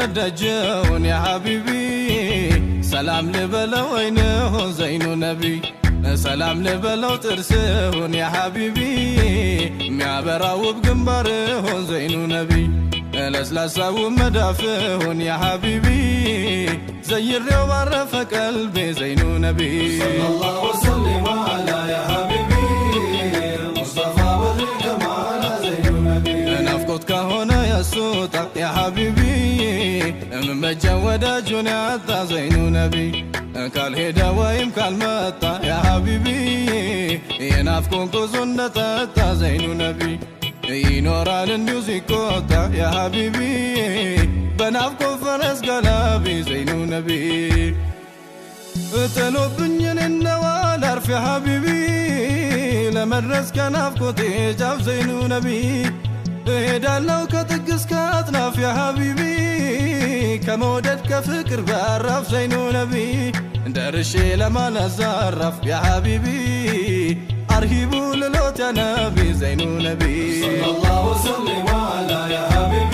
ወደጀውን ያ ሐቢቢ ሰላም ልበለው አይነሁ ዘይኑ ነቢ ሰላም ልበለው ጥርስሁን ያ ሐቢቢ ሚያበራው በግንባርሁን ዘይኑ ነቢ ለስላሳው መዳፍሁን ያ ሐቢቢ ዘይሬው ባረፈ ቀልቤ ዘይኑ ነቢ ሰለላሁ ወሰለም ዐላ ያ ሐቢቢ ሙስጠፋ ወልከማል ዘይኑ ነቢ ናፍቆት ከሆነ ያሱጣ ያ ሐቢቢ ምን በጀ ወዳጁን ያጣ ዘይኑ ነቢ ካልሄደ ወይም ካልመጣ ያ ሐቢቢ የናፍቆን ጉዞ እንደጠጣ ዘይኑ ነቢ ይኖራል እንዲሁ ሲቆጣ ያ ሐቢቢ በናፍቆ ፈረስ ጋላቢ ዘይኑ ነቢ ጥሎብኝን እንደዋል አርፍ ያ ሐቢቢ ለመድረስ ከናፍቆቴ ጫፍ ዘይኑ ነቢ እሄዳለሁ ከጥግ እስከ አጥናፍ ያ ሐቢቢ ከመውደድ ከፍቅር ባራፍ ዘይኑ ነቢ ደርሼ ለማለት ዛራፍ ያ ሐቢቢ አርሂቡ ልሎት ያ ነቢ ዘይኑ ነቢ ሰለላሁ ወሰለም ዐላ ያ ሐቢቢ